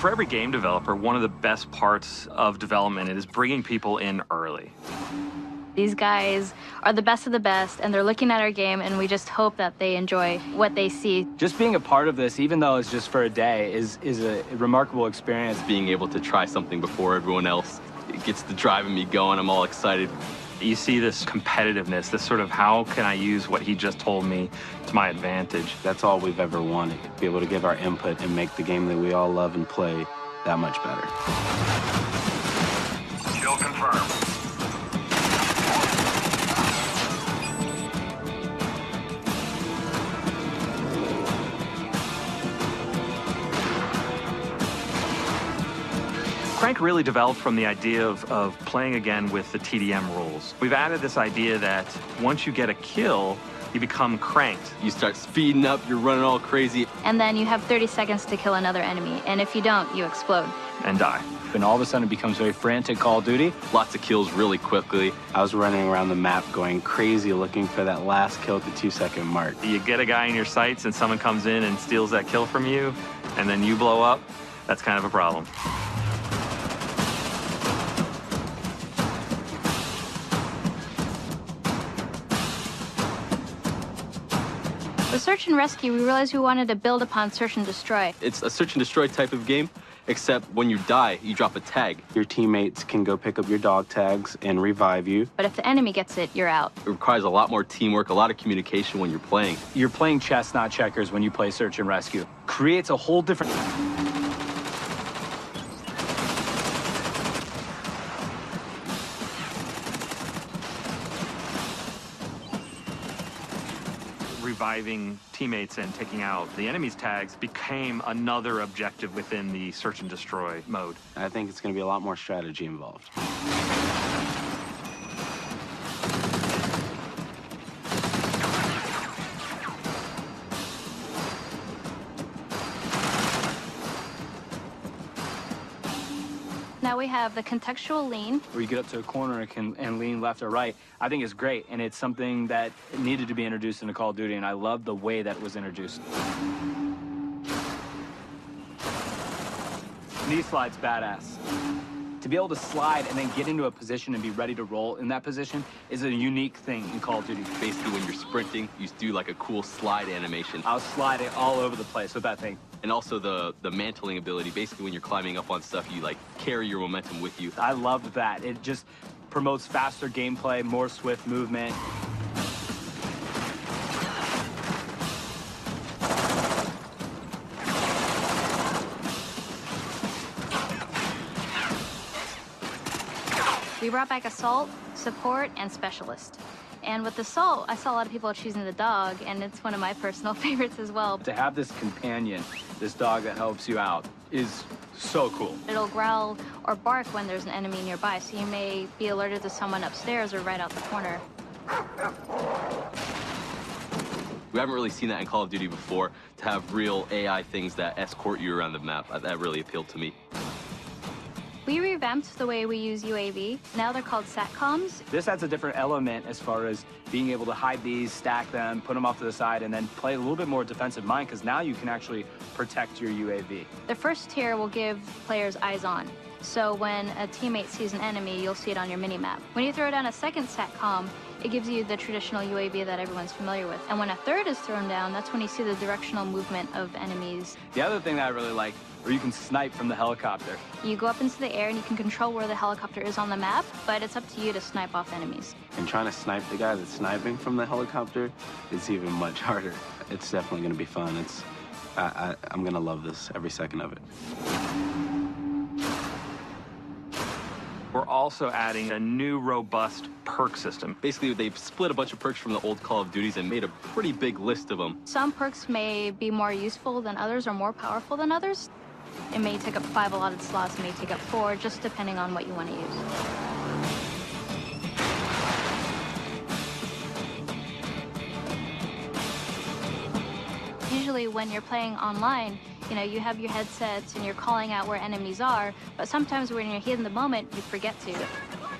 For every game developer, one of the best parts of development is bringing people in early. These guys are the best of the best, and they're looking at our game, and we just hope that they enjoy what they see. Just being a part of this, even though it's just for a day, is a remarkable experience. Being able to try something before everyone else, it gets the driving me going. I'm all excited. You see this competitiveness, this sort of how can I use what he just told me to my advantage. That's all we've ever wanted, be able to give our input and make the game that we all love and play that much better. Kill confirmed. Crank really developed from the idea of playing again with the TDM rules. We've added this idea that once you get a kill, you become cranked. You start speeding up, you're running all crazy. And then you have 30 seconds to kill another enemy, and if you don't, you explode. And die. And all of a sudden it becomes very frantic Call of Duty. Lots of kills really quickly. I was running around the map going crazy looking for that last kill at the 2-second mark. You get a guy in your sights and someone comes in and steals that kill from you, and then you blow up, that's kind of a problem. With Search and Rescue, we realized we wanted to build upon Search and Destroy. It's a search and destroy type of game, except when you die, you drop a tag. Your teammates can go pick up your dog tags and revive you. But if the enemy gets it, you're out. It requires a lot more teamwork, a lot of communication when you're playing. You're playing chess, not checkers, when you play Search and Rescue. Creates a whole different... Reviving teammates and taking out the enemy's tags became another objective within the search and destroy mode. I think it's going to be a lot more strategy involved. Now we have the contextual lean. Where you get up to a corner and lean left or right, I think is great, and it's something that needed to be introduced into Call of Duty, and I love the way that it was introduced. Knee slide's badass. To be able to slide and then get into a position and be ready to roll in that position is a unique thing in Call of Duty. Basically, when you're sprinting, you do like a cool slide animation. I was sliding all over the place with that thing. And also the mantling ability. Basically, when you're climbing up on stuff, you like carry your momentum with you. I loved that. It just promotes faster gameplay, more swift movement. We brought back Assault, Support, and Specialist. And with Assault, I saw a lot of people choosing the dog, and it's one of my personal favorites as well. To have this companion, this dog that helps you out, is so cool. It'll growl or bark when there's an enemy nearby, so you may be alerted to someone upstairs or right out the corner. We haven't really seen that in Call of Duty before, to have real AI things that escort you around the map. That really appealed to me. We revamped the way we use UAV. Now they're called SATCOMs. This adds a different element as far as being able to hide these, stack them, put them off to the side, and then play a little bit more defensive mind, because now you can actually protect your UAV. The first tier will give players eyes on. So when a teammate sees an enemy, you'll see it on your mini-map. When you throw down a second SATCOM, it gives you the traditional UAV that everyone's familiar with. And when a third is thrown down, that's when you see the directional movement of enemies. The other thing that I really like, where you can snipe from the helicopter. You go up into the air and you can control where the helicopter is on the map, but it's up to you to snipe off enemies. And trying to snipe the guy that's sniping from the helicopter is even much harder. It's definitely going to be fun. I'm going to love this every second of it. We're also adding a new robust perk system. Basically, they've split a bunch of perks from the old Call of Duties and made a pretty big list of them. Some perks may be more useful than others or more powerful than others. It may take up 5 allotted slots, it may take up 4, just depending on what you want to use. Usually when you're playing online, you know, you have your headsets and you're calling out where enemies are, but sometimes when you're here in the moment, you forget to.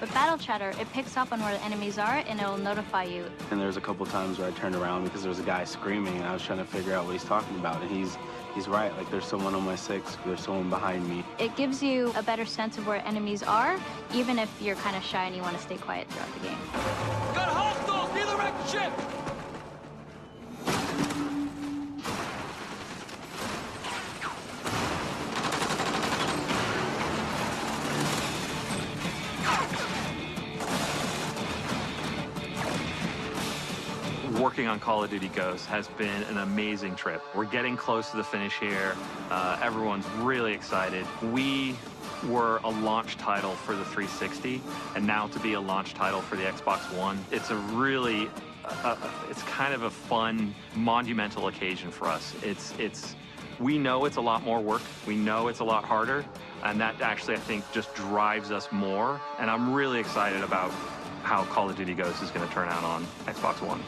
With Battle Chatter, it picks up on where the enemies are and it'll notify you. And there's a couple times where I turned around because there was a guy screaming and I was trying to figure out what he's talking about. And he's right, like there's someone on my 6, there's someone behind me. It gives you a better sense of where enemies are, even if you're kind of shy and you want to stay quiet throughout the game. Got hostiles near the wrecked ship! Working on Call of Duty Ghosts has been an amazing trip. We're getting close to the finish here. Everyone's really excited. We were a launch title for the 360, and now to be a launch title for the Xbox One, it's a really, it's kind of a fun, monumental occasion for us. We know it's a lot more work. We know it's a lot harder, and that actually, I think, just drives us more. And I'm really excited about how Call of Duty Ghosts is going to turn out on Xbox One.